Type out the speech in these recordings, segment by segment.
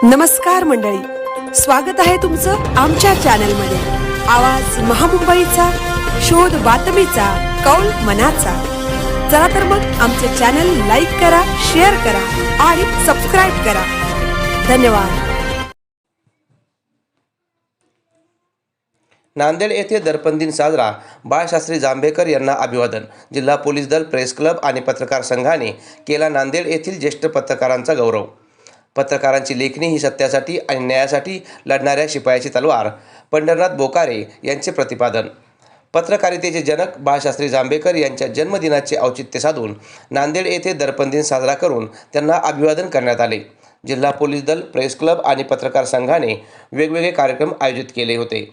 नमस्कार मंडळी, स्वागत आहे तुमचं आमच्या चॅनलमध्ये। आवाज महामुंबईचा, शोध बातमीचा, कौल मनाचा। चला तर मग आमचे चॅनल लाईक करा, शेअर करा आणि सबस्क्राइब करा। धन्यवाद। नांदेड येथे दर्पण दिन साजरा, बाळशास्त्री जांभेकर यांना अभिवादन। जिल्हा पोलीस दल, प्रेस क्लब आणि पत्रकार संघाने केला नांदेड येथील ज्येष्ठ पत्रकारांचा गौरव। पत्रकारांची लेखणी ही सत्यासाठी आणि न्यायासाठी लढणाऱ्या शिपायाची तलवार, पंढरनाथ बोकारे यांचे प्रतिपादन। पत्रकारितेचे जनक बाळशास्त्री जांभेकर यांच्या जन्मदिनाचे औचित्य साधून नांदेड येथे दर्पण दिन साजरा करून त्यांना अभिवादन करण्यात आले। जिल्हा पोलीस दल, प्रेस क्लब आणि पत्रकार संघाने वेगवेगळे कार्यक्रम आयोजित केले होते।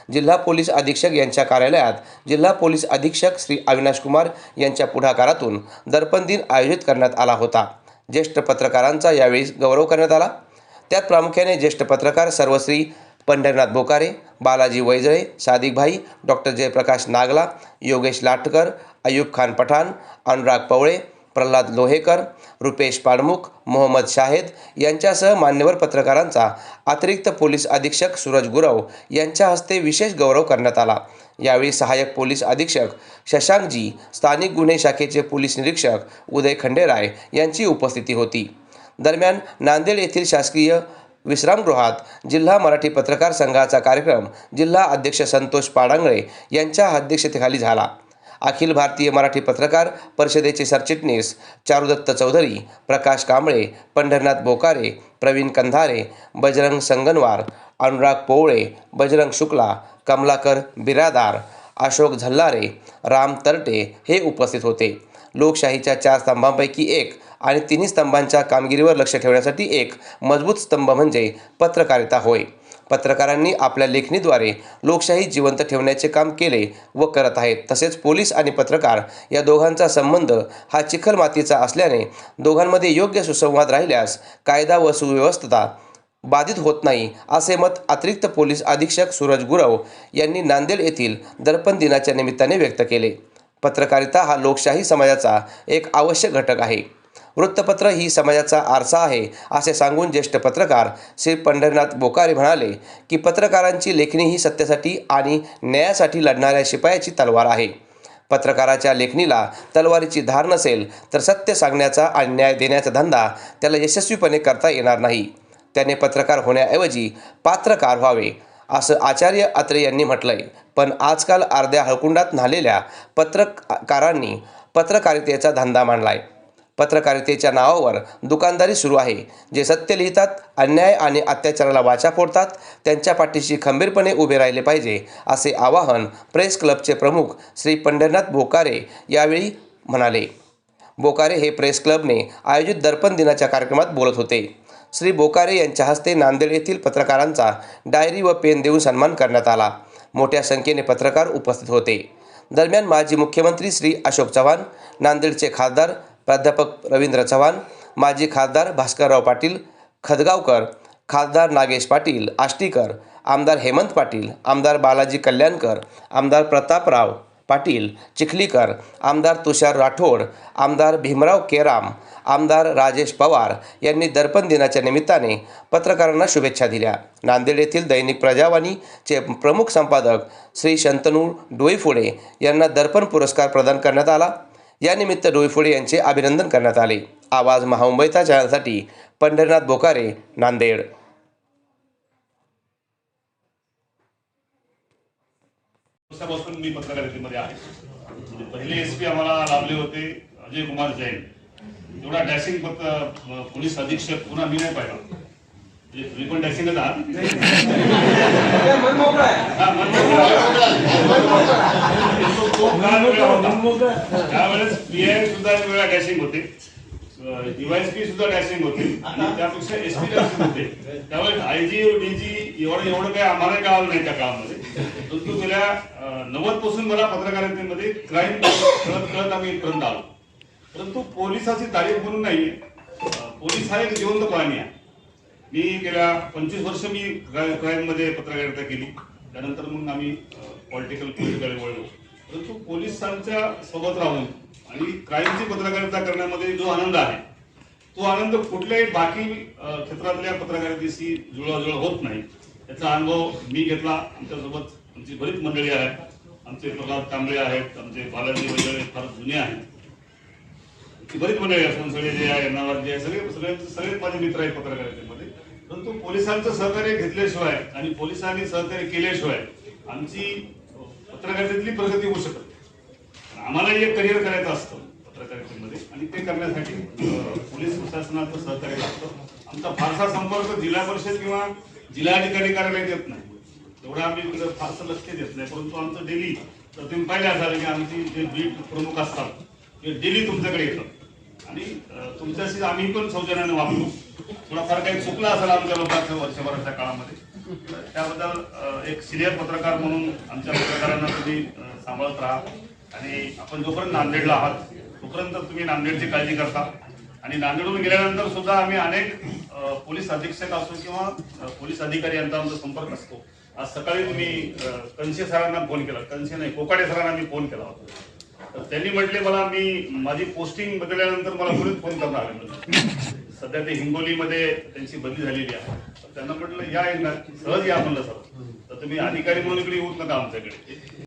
जिल्हा पोलीस अधीक्षक यांच्या कार्यालयात जिल्हा पोलीस अधीक्षक श्री अविनाश कुमार यांच्या पुढाकारातून दर्पण दिन आयोजित करण्यात आला होता। ज्येष्ठ पत्रकारांचा यावेळी गौरव करण्यात आला। त्यात प्रामुख्याने ज्येष्ठ पत्रकार सर्वश्री पंढरनाथ बोकारे, बालाजी वैजळे, सादिक भाई, डॉक्टर जयप्रकाश नागला, योगेश लाटकर, अयूब खान पठाण, अनुराग पवळे, प्रल्हाद लोहेकर, रुपेश पाडमुख, मोहम्मद शाहेद यांच्यासह मान्यवर पत्रकारांचा अतिरिक्त पोलीस अधीक्षक सूरज गुरव यांच्या हस्ते विशेष गौरव करण्यात आला। यावेळी सहाय्यक पोलीस अधीक्षक शशांकजी, स्थानिक गुन्हे शाखेचे पोलीस निरीक्षक उदय खंडेराय यांची उपस्थिती होती। दरम्यान नांदेड येथील शासकीय विश्रामगृहात जिल्हा मराठी पत्रकार संघाचा कार्यक्रम जिल्हा अध्यक्ष संतोष पाडांगळे यांच्या अध्यक्षतेखाली झाला। अखिल भारतीय मराठी पत्रकार परिषदेचे सरचिटणीस चारुदत्त चौधरी, प्रकाश कांबळे, पंढरनाथ बोकारे, प्रवीण कंधारे, बजरंग संगनवार, अनुराग पोवळे, बजरंग शुक्ला, कमलाकर बिरादार, अशोक झल्लारे, राम तरटे हे उपस्थित होते। लोकशाहीच्या 4 स्तंभांपैकी एक आणि तिन्ही स्तंभांच्या कामगिरीवर लक्ष ठेवण्यासाठी एक मजबूत स्तंभ म्हणजे पत्रकारिता होय। पत्रकारांनी आपल्या लेखणीद्वारे लोकशाही जिवंत ठेवण्याचे काम केले व करत आहेत। तसेच पोलीस आणि पत्रकार या दोघांचा संबंध हा चिखलमातीचा असल्याने दोघांमध्ये योग्य सुसंवाद राहिल्यास कायदा व सुव्यवस्था बाधित होत नाही, असे मत अतिरिक्त पोलीस अधीक्षक सूरज गुरव यांनी नांदेड येथील दर्पण दिनाच्या निमित्ताने व्यक्त केले। पत्रकारिता हा लोकशाही समाजाचा एक आवश्यक घटक आहे। वृत्तपत्र ही समाजाचा आरसा आहे, असे सांगून ज्येष्ठ पत्रकार श्री पंढरनाथ बोकारे म्हणाले की पत्रकारांची लेखणी ही सत्यासाठी आणि न्यायासाठी लढणाऱ्या शिपायाची तलवार आहे। पत्रकाराच्या लेखणीला तलवारीची धार नसेल तर सत्य सांगण्याचा आणि न्याय देण्याचा धंदा त्याला यशस्वीपणे करता येणार नाही। त्याने पत्रकार होण्याऐवजी पात्रकार व्हावे, असं आचार्य अत्रे यांनी म्हटलंय। पण आजकाल अर्ध्या हळकुंडात न्हालेल्या पत्रकारांनी पत्रकारितेचा धंदा मांडलाय। पत्रकारितेच्या नावावर दुकानदारी सुरू आहे। जे सत्य लिहितात, अन्याय आणि अत्याचाराला वाचा फोडतात, त्यांच्या पाठीशी खंबीरपणे उभे राहिले पाहिजे, असे आवाहन प्रेस क्लबचे प्रमुख श्री पंढरनाथ बोकारे यावेळी म्हणाले। बोकारे हे प्रेस क्लबने आयोजित दर्पण दिनाच्या कार्यक्रमात बोलत होते। श्री बोकारे यांच्या हस्ते नांदेड येथील पत्रकारांचा डायरी व पेन देऊन सन्मान करण्यात आला। मोठ्या संख्येने पत्रकार उपस्थित होते। दरम्यान माजी मुख्यमंत्री श्री अशोक चव्हाण, नांदेडचे खासदार प्राध्यापक रवींद्र चव्हाण, माजी खासदार भास्करराव पाटील खदगावकर, खासदार नागेश पाटील आष्टीकर, आमदार हेमंत पाटील, आमदार बालाजी कल्याणकर, आमदार प्रतापराव पाटील चिखलीकर, आमदार तुषार राठोड, आमदार भीमराव केराम, आमदार राजेश पवार यांनी दर्पण दिनाच्या निमित्ताने पत्रकारांना शुभेच्छा दिल्या। नांदेड येथील दैनिक प्रजावाणीचे प्रमुख संपादक श्री शंतनू डोईफोडे यांना दर्पण पुरस्कार प्रदान करण्यात आला। यानिमित्त डोईफोडे यांचे अभिनंदन करण्यात आले। आवाज महामुंबईचा चॅनलसाठी पंढरनाथ बोकारे, नांदेड। वर्षापासून मी पत्रकारितेमध्ये आहे। म्हणजे पहिले एसपी आम्हाला लाभले होते अजय कुमार जैन। एवढा डॅशिंग पोलीस अधीक्षक पुन्हा मी नाही पाहिला। म्हणजे तुम्ही पण डॅशिंगच आहात। त्यावेळेस पीआय सुद्धा वेळा डॅशिंग होते, डीवायएसपी सुद्धा डॅशिंग होते आणि त्यापेक्षा एसपी डॅशिंग होते। त्यावेळेस आयजी डीजी एवढं काही आम्हाला कळालं नाही त्या काळामध्ये। परंतु गेल्या 90 पासून मला पत्रकारितेमध्ये क्राईम कळत आम्ही इथपर्यंत आलो। परंतु पोलिसाची तारीफ म्हणून नाही, पोलीस हा एक जिवंत प्राणी आहे। मी गेल्या 25 वर्ष मी क्राईम मध्ये पत्रकारिता केली। त्यानंतर मग आम्ही पॉलिटिकल वळलो। परंतु पोलिसांच्या सोबत राहून आणि क्राईमची पत्रकारिता करण्यामध्ये जो आनंद आहे तो आनंद कुठल्याही बाकी क्षेत्रातल्या पत्रकारितेशी जुळवाजुळव होत नाही. याचा अनुभव मी घेतला. आमच्यासोबत आमची बरीच मंडळी आहेत. आमचे प्रल्हाद कांबळे आहेत, आमचे बालाजी वगैरे फार जुने आहेत. बरीच मंडळी आहेत, सगळे जे आहे नावाज जे आहे, सगळे माझे मित्र आहेत पत्रकारितेमध्ये. परंतु पोलिसांचं सहकार्य घेतल्याशिवाय आणि पोलिसांनी सहकार्य केल्याशिवाय आमची पत्रकारितेतली प्रगती होऊ शकत नाही. आम्हाला एक करिअर करायचं असतं पत्रकारितेमध्ये आणि ते करण्यासाठी पोलीस प्रशासनाचं सहकार्य लागतं. आमचा फारसा संपर्क जिल्हा परिषद किंवा जिल्हाधिकारी कार्यालयात येत नाही, तेवढं आम्ही फारसं लक्ष देत नाही. परंतु आमचं डेली तर तुम्ही पाहिले असाल की आमची जे बीट प्रमुख असतात ते डेली तुमच्याकडे येतात आणि तुमच्याशी आम्ही पण सौजन्याने वागतो. थोडाफार काही चुकला असेल आमच्या लोकांच्या वर्षभराच्या काळामध्ये, त्याबद्दल एक सिनियर पत्रकार म्हणून आमच्या पत्रकारांना तुम्ही सांभाळत राहा. आणि आपण जोपर्यंत नांदेडला आहात तोपर्यंत तुम्ही नांदेडची काळजी करता. आणि नांदेडहून गेल्यानंतर सुद्धा आम्ही अनेक पोलीस अधीक्षक असो किंवा पोलीस अधिकारी यांचा आमचा संपर्क असतो. आज सकाळी तुम्ही कनशे सरांना फोन केला, कनशे नाही कोकाडे सरांना मी फोन केला होता. तर त्यांनी म्हटले मला माझी पोस्टिंग बदलल्यानंतर मला कोणीच फोन करणार आले. सध्या ते हिंगोलीमध्ये त्यांची बदली झालेली आहे. तर त्यांना म्हटलं या सहज या म्हणलं सर, तर तुम्ही अधिकारी म्हणून इकडे येऊच नका आमच्याकडे.